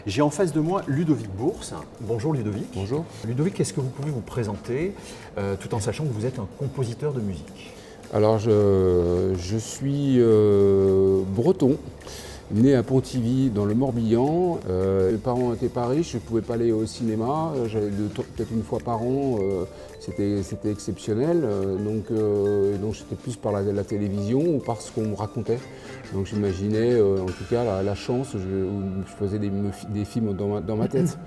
J'ai en face de moi Ludovic Bourse. Bonjour Ludovic. Bonjour. Ludovic, est-ce que vous pouvez vous présenter tout en sachant que vous êtes un compositeur de musique? Alors je suis breton, né à Pontivy dans le Morbihan. Mes parents étaient pas riches, je ne pouvais pas aller au cinéma. J'allais peut-être une fois par an, c'était exceptionnel. Donc j'étais plus par la télévision ou par ce qu'on me racontait. Donc j'imaginais en tout cas la chance où je faisais des films dans ma tête.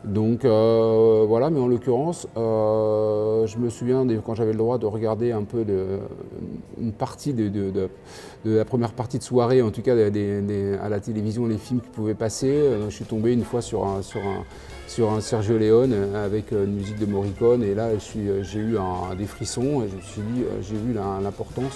Donc voilà, mais en l'occurrence, je me souviens quand j'avais le droit de regarder un peu une partie de la première partie de soirée, en tout cas à la télévision, les films qui pouvaient passer. Je suis tombé une fois sur un Sergio Leone avec une musique de Morricone, et là j'ai eu des frissons et je me suis dit, j'ai vu l'importance,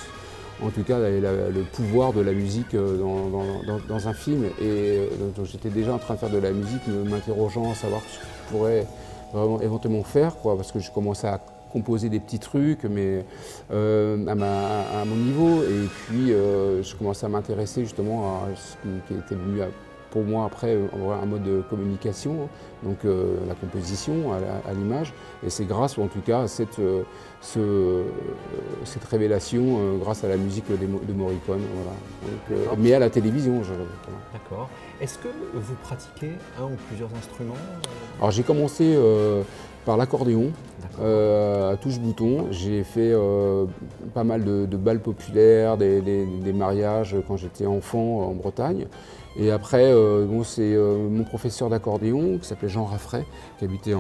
en tout cas le pouvoir de la musique dans un film. Et donc, j'étais déjà en train de faire de la musique, m'interrogeant à savoir ce que je pourrais vraiment éventuellement faire, parce que je commençais à composer des petits trucs, mais à mon niveau. Et puis je commençais à m'intéresser justement à ce qui était venu pour moi après un mode de communication, donc la composition à l'image. Et c'est grâce, ou en tout cas, à cette révélation, grâce à la musique de Morricone, voilà. Donc, mais à la télévision. Voilà. D'accord. Est-ce que vous pratiquez un ou plusieurs instruments? Alors j'ai commencé par l'accordéon, à touche-bouton. J'ai fait pas mal de bals populaires, des mariages quand j'étais enfant en Bretagne. Et après, c'est mon professeur d'accordéon qui s'appelait Jean Raffray, qui habitait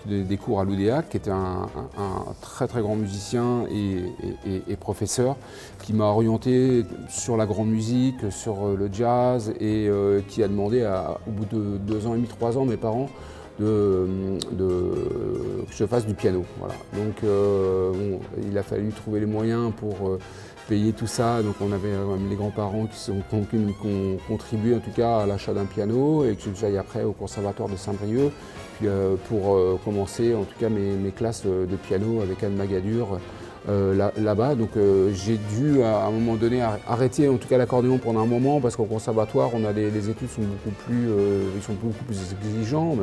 qui donnait des cours à l'Oudéac, qui était un très très grand musicien et professeur, qui m'a orienté sur la grande musique, sur le jazz, et qui a demandé au bout de 2 ans et demi, 3 ans, mes parents, que je fasse du piano. Voilà. Donc il a fallu trouver les moyens pour payer tout ça. Donc on avait les grands-parents qui ont contribué en tout cas à l'achat d'un piano, et que j'aille après au conservatoire de Saint-Brieuc, puis pour commencer en tout cas mes classes de piano avec Anne Magadur là-bas. Donc j'ai dû à un moment donné arrêter en tout cas l'accordéon pendant un moment, parce qu'au conservatoire les études sont beaucoup plus exigeants.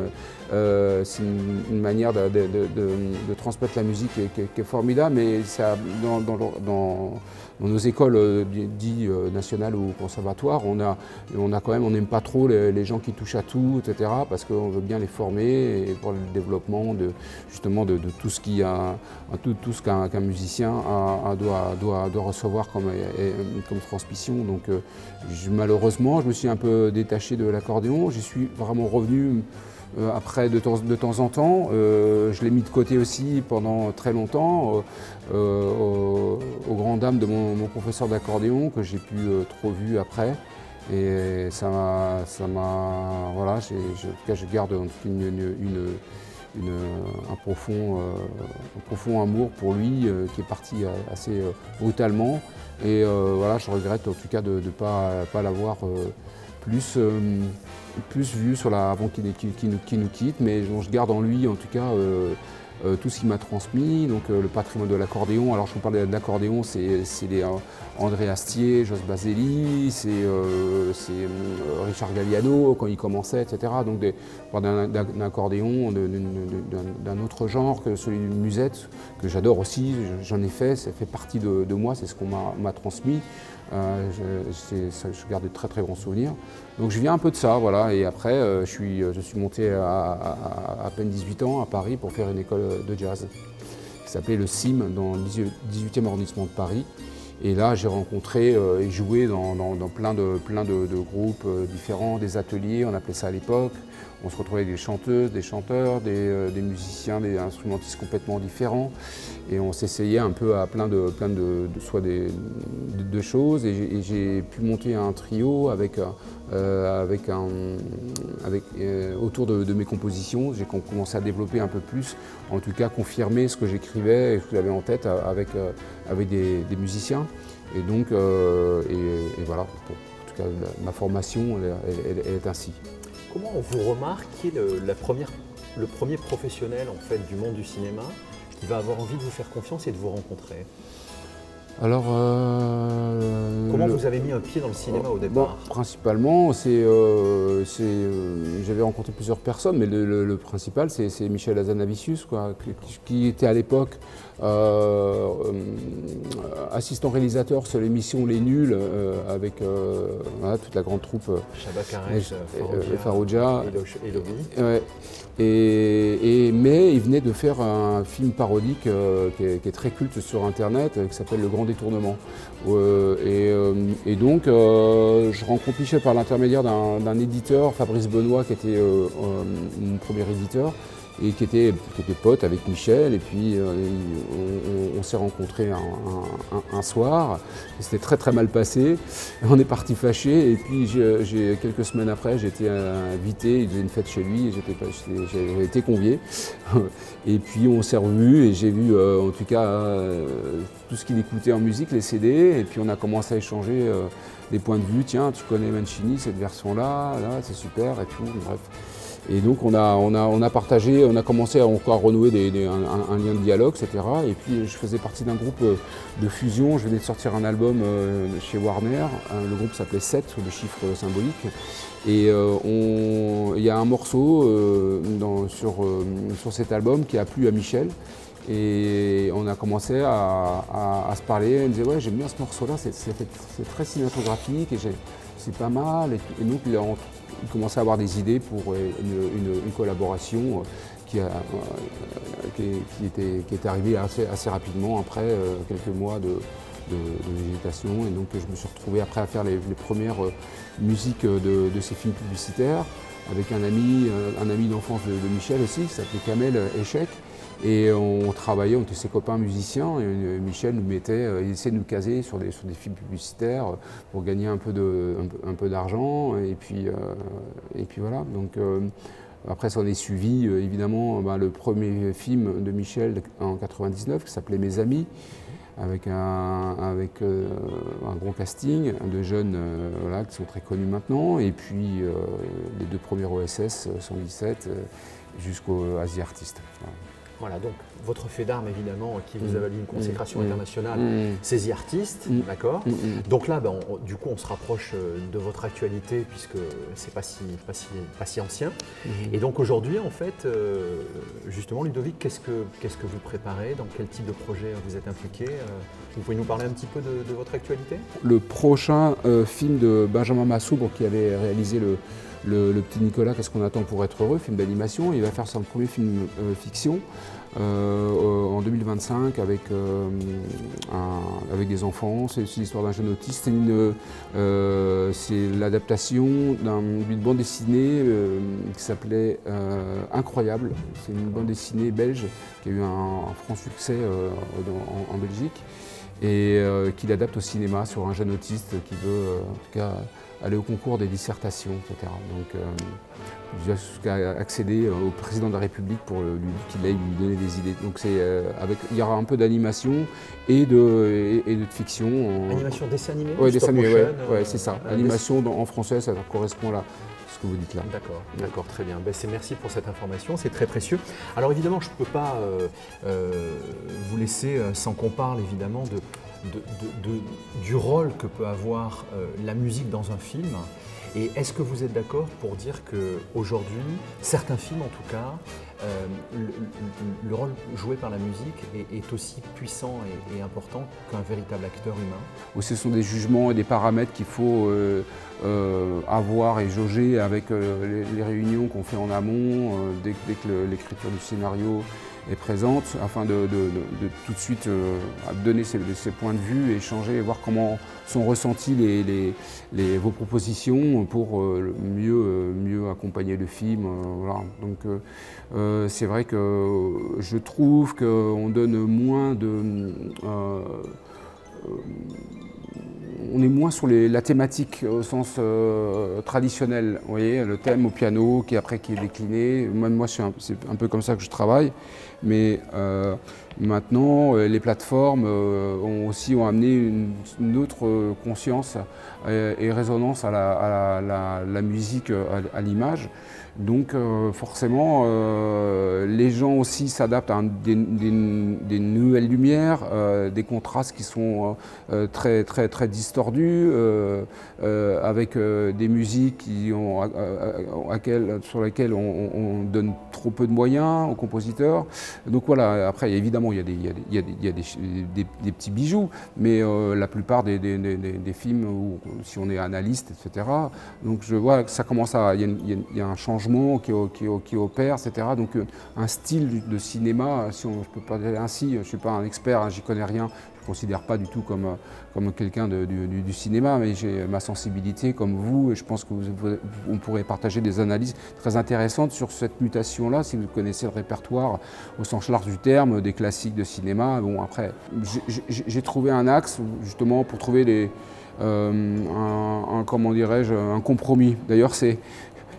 C'est une manière de transmettre la musique qui est formidable, mais ça, dans nos écoles dites nationales ou conservatoires, on n'aime pas trop les gens qui touchent à tout, etc., parce qu'on veut bien les former et pour le développement justement de tout ce qu'un musicien doit recevoir comme transmission. Donc malheureusement, je me suis un peu détaché de l'accordéon. J'y suis vraiment revenu après de temps en temps. Je l'ai mis de côté aussi pendant très longtemps, aux grandes dames de mon professeur d'accordéon, que j'ai plus trop vu après. Et ça m'a voilà, en tout cas je garde un profond amour pour lui, qui est parti assez brutalement. Et voilà, je regrette en tout cas de ne pas l'avoir plus vu avant qu'il nous quitte, mais je garde en lui en tout cas tout ce qu'il m'a transmis, donc le patrimoine de l'accordéon. Alors je vous parlais de l'accordéon, c'est les André Astier, Jos Baselli, c'est Richard Galliano quand il commençait, etc. Donc d'un accordéon d'un autre genre que celui d'une musette, que j'adore aussi, j'en ai fait, ça fait partie de moi, c'est ce qu'on m'a transmis. Je garde de très très bons souvenirs. Donc je viens un peu de ça, voilà. Et après je suis monté à peine 18 ans à Paris pour faire une école de jazz qui s'appelait le CIM dans le 18e arrondissement de Paris. Et là j'ai rencontré et joué dans plein de groupes différents, des ateliers, on appelait ça à l'époque. On se retrouvait avec des chanteuses, des chanteurs, des musiciens, des instrumentistes complètement différents. Et on s'essayait un peu à plein de choses. Et j'ai pu monter un trio autour de mes compositions. J'ai commencé à développer un peu plus, en tout cas confirmer ce que j'écrivais et ce que j'avais en tête avec des musiciens. Et donc, et voilà, en tout cas ma formation elle est ainsi. Comment on vous remarque qui est le premier professionnel en fait, du monde du cinéma qui va avoir envie de vous faire confiance et de vous rencontrer? Alors, Comment vous avez mis un pied dans le cinéma au départ? Principalement, j'avais rencontré plusieurs personnes, mais le principal, c'est Michel Hazanavicius, quoi, qui était à l'époque assistant réalisateur sur l'émission Les Nuls, avec voilà, toute la grande troupe. Chaba Carrez, Farouja. Et Lovi. Ouais. Mais il venait de faire un film parodique qui est très culte sur Internet, qui s'appelle Le Grand Détournement. Et donc, je rencontre Michel par l'intermédiaire d'un éditeur, Fabrice Benoît, qui était mon premier éditeur, et qui était pote avec Michel. Et puis, on s'est rencontrés un soir. C'était très très mal passé. On est parti fâchés. Et puis, quelques semaines après, j'ai été invité. Il faisait une fête chez lui. J'avais été convié. Et puis, on s'est revus. Et j'ai vu, en tout cas, tout ce qu'il écoutait en musique, les CD. Et puis, on a commencé à échanger des points de vue. Tiens, tu connais Mancini, cette version-là, là, c'est super, et tout. Bref. Et donc on a partagé, on a commencé à renouer un lien de dialogue, etc. Et puis je faisais partie d'un groupe de fusion, je venais de sortir un album chez Warner, le groupe s'appelait 7, le chiffre symbolique. Et il y a un morceau sur cet album qui a plu à Michel. Et on a commencé à se parler, il me disait ouais j'aime bien ce morceau-là, c'est très cinématographique et c'est pas mal. Et donc il commençait à avoir des idées pour une collaboration qui est arrivée assez rapidement après quelques mois de végétation. Et donc je me suis retrouvé après à faire les premières musiques de ces films publicitaires avec un ami d'enfance de Michel aussi, qui s'appelait Kamel Echec. Et on travaillait, on était ses copains musiciens, et Michel nous il essayait de nous caser sur des films publicitaires pour gagner un peu d'argent, et puis voilà. Donc, après, ça en est suivi évidemment le premier film de Michel en 99 qui s'appelait Mes Amis, avec un gros casting de jeunes voilà, qui sont très connus maintenant, et puis les deux premiers OSS 117 jusqu'au Asie Artist. Voilà, donc votre fait d'armes évidemment qui vous a valu une consécration internationale, c'est The Artist, d'accord. Donc là, du coup, on se rapproche de votre actualité puisque c'est pas si ancien. Et donc aujourd'hui, en fait, justement, Ludovic, qu'est-ce que vous préparez? Dans quel type de projet vous êtes impliqué? Vous pouvez nous parler un petit peu de votre actualité? Le prochain film de Benjamin Massoub, qui avait réalisé le petit Nicolas, qu'est-ce qu'on attend pour être heureux, film d'animation. Il va faire son premier film fiction en 2025 avec des enfants. C'est aussi l'histoire d'un jeune autiste. C'est l'adaptation d'une bande dessinée qui s'appelait Incroyable. C'est une bande dessinée belge qui a eu un franc succès en Belgique et qu'il adapte au cinéma sur un jeune autiste qui veut en tout cas aller au concours des dissertations, etc. Donc, jusqu'à accéder au président de la République pour qu'il aille lui donner des idées. Donc, il y aura un peu d'animation et de fiction. Animation dessin animé? Oui, dessin animé, ouais, c'est ça. Animation en français, ça correspond là. Ce que vous dites là. D'accord, très bien. Merci pour cette information, c'est très précieux. Alors évidemment, je ne peux pas vous laisser sans qu'on parle évidemment du rôle que peut avoir la musique dans un film. Et est-ce que vous êtes d'accord pour dire qu'aujourd'hui, certains films en tout cas, le rôle joué par la musique est aussi puissant et important qu'un véritable acteur humain? Oui, ce sont des jugements et des paramètres qu'il faut avoir et jauger avec les réunions qu'on fait en amont, dès que l'écriture du scénario est présente, afin de tout de suite donner ses points de vue, échanger et voir comment sont ressenties vos propositions pour mieux accompagner le film. Voilà. Donc c'est vrai que je trouve qu'on donne moins on est moins sur la thématique au sens traditionnel. Vous voyez, le thème au piano qui est décliné. Moi c'est un peu comme ça que je travaille. Mais maintenant, les plateformes ont amené une autre conscience et résonance à la musique, à l'image. Donc forcément, les gens aussi s'adaptent à des nouvelles lumières, des contrastes qui sont très, très, très distordus, avec des musiques sur lesquelles on donne trop peu de moyens aux compositeurs. Donc voilà, après évidemment il y a des petits bijoux, mais la plupart des films, où, si on est analyste, etc., donc je vois que ça commence il y a un changement qui opère, etc. Donc un style de cinéma, si je ne peux pas dire ainsi, je ne suis pas un expert, hein, j'y connais rien, je ne me considère pas du tout comme quelqu'un du cinéma, mais j'ai ma sensibilité comme vous, et je pense qu'on pourrait partager des analyses très intéressantes sur cette mutation-là, si vous connaissez le répertoire au sens large du terme, des classiques de cinéma. Bon, après, j'ai trouvé un axe, justement, pour trouver comment dirais-je, un compromis. D'ailleurs,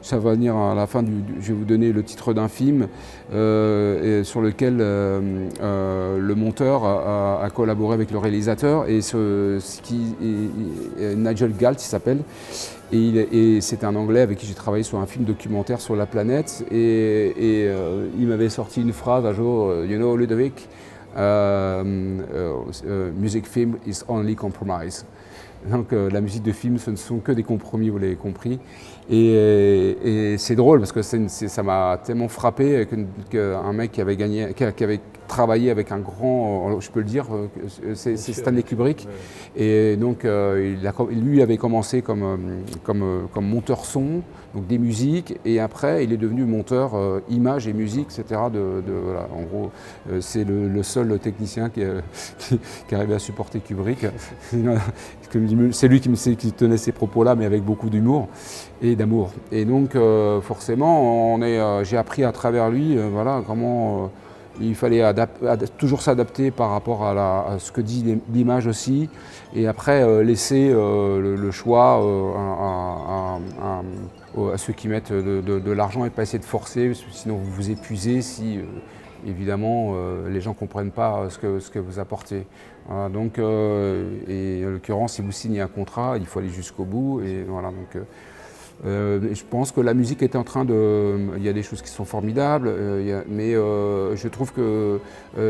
ça va venir à la fin je vais vous donner le titre d'un film sur lequel le monteur a collaboré avec le réalisateur, et Nigel Galt, il s'appelle, et c'est un Anglais avec qui j'ai travaillé sur un film documentaire sur la planète, et il m'avait sorti une phrase un jour, you know, Ludovic, music film is only compromise. Donc la musique de film, ce ne sont que des compromis, vous l'avez compris. Et c'est drôle parce que ça m'a tellement frappé qu'un mec qui avait travaillé avec un grand, je peux le dire, c'est Stanley Kubrick. Ouais. Et donc lui avait commencé comme monteur son, donc des musiques, et après il est devenu monteur images et musique, etc. Voilà. En gros, c'est le seul technicien qui arrivait à supporter Kubrick. C'est lui qui tenait ces propos-là, mais avec beaucoup d'humour et d'amour. Et donc, forcément, j'ai appris à travers lui, voilà, comment il fallait toujours s'adapter par rapport à ce que dit l'image aussi, et après laisser le choix à ceux qui mettent de l'argent, et pas essayer de forcer, sinon vous vous épuisez si évidemment les gens ne comprennent pas ce que vous apportez. Voilà, donc, et en l'occurrence, si vous signez un contrat, il faut aller jusqu'au bout. Et voilà, donc, je pense que la musique est en train il y a des choses qui sont formidables, mais je trouve que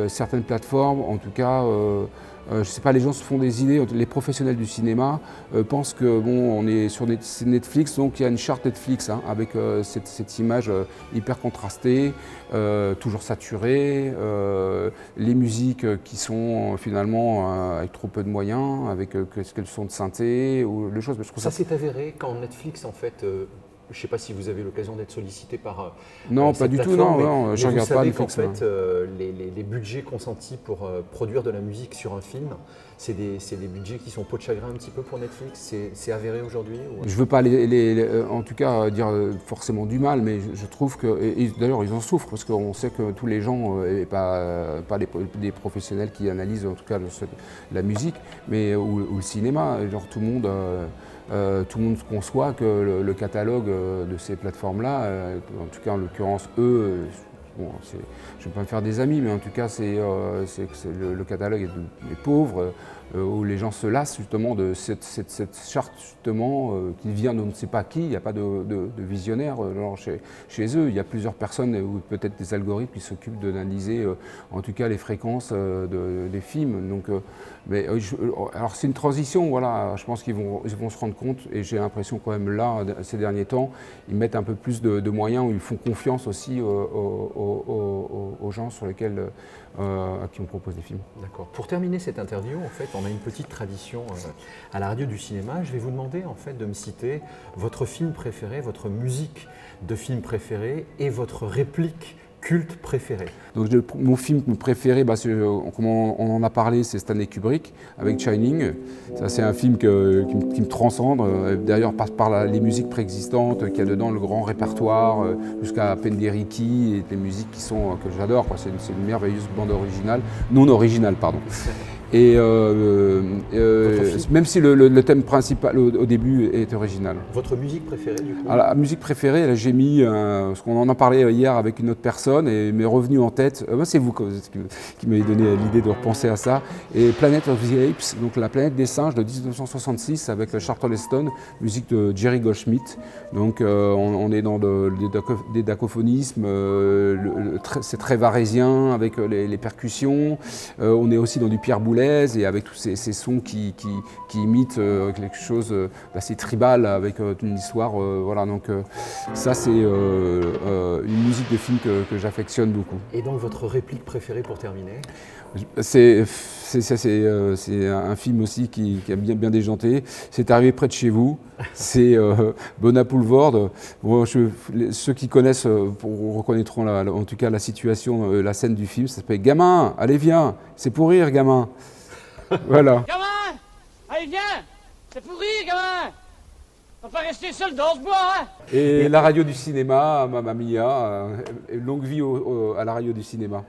certaines plateformes, en tout cas, je ne sais pas, les gens se font des idées, les professionnels du cinéma pensent que bon, on est sur Netflix, donc il y a une charte Netflix, hein, avec cette image hyper contrastée, toujours saturée, les musiques qui sont finalement avec trop peu de moyens, avec quelques sons de synthé, ou les choses. Mais je trouve ça s'est avéré quand Netflix, en fait, je ne sais pas si vous avez l'occasion d'être sollicité par non, pas du tout, non, je ne regarde pas Netflix. En fait, les budgets consentis pour produire de la musique sur un film, c'est des budgets qui sont peau de chagrin un petit peu pour Netflix. C'est avéré aujourd'hui ou... Je ne veux pas en tout cas dire forcément du mal, mais je trouve que, et d'ailleurs ils en souffrent, parce qu'on sait que tous les gens, et pas des professionnels qui analysent en tout cas la musique, mais ou le cinéma, genre tout le monde conçoit que le catalogue de ces plateformes-là, en tout cas en l'occurrence eux, bon, je ne vais pas me faire des amis, mais en tout cas le catalogue est pauvre, où les gens se lassent justement de cette charte justement qui vient de on ne sait pas qui, il n'y a pas de visionnaire chez eux, il y a plusieurs personnes ou peut-être des algorithmes qui s'occupent d'analyser en tout cas les fréquences des films. Donc, alors c'est une transition, voilà, je pense qu'ils vont se rendre compte, et j'ai l'impression quand même là, ces derniers temps, ils mettent un peu plus de moyens, où ils font confiance aussi aux gens à qui on propose des films. D'accord. Pour terminer cette interview, en fait, on a une petite tradition à la radio du cinéma. Je vais vous demander en fait de me citer votre film préféré, votre musique de film préféré et votre réplique culte préféré. Donc, mon film préféré, comme on en a parlé, c'est Stanley Kubrick avec Shining. Ça, c'est un film qui me transcende, d'ailleurs par les musiques préexistantes qu'il y a dedans, le grand répertoire, jusqu'à Penderecki, et les musiques que j'adore. C'est une merveilleuse bande originale, non originale, pardon. Et film. même si le thème principal au début est original. Votre musique préférée du coup? Alors, la musique préférée, là, j'ai mis, parce qu'on en a parlé hier avec une autre personne et il m'est revenu en tête, c'est vous qui m'avez donné l'idée de repenser à ça, et Planet of the Apes, donc la planète des singes de 1966 avec Charlton Heston, musique de Jerry Goldsmith. Donc on est dans des dacophonismes, c'est très varésien avec les percussions, on est aussi dans du Pierre Boulez et avec tous ces sons qui imitent quelque chose d'assez tribal avec une histoire. Voilà, donc ça c'est une musique de film que j'affectionne beaucoup. Et donc votre réplique préférée pour terminer? C'est un film aussi qui a bien déjanté. C'est arrivé près de chez vous. C'est Bonapoulvorde. Bon, ceux qui connaissent reconnaîtront en tout cas la situation, la scène du film. Ça s'appelle Gamin, allez viens, c'est pour rire gamin. Voilà. Gamin, allez viens, c'est pour rire gamin. On va pas rester seul dans ce bois, hein. Et la radio du cinéma, Mamma Mia, longue vie à la radio du cinéma.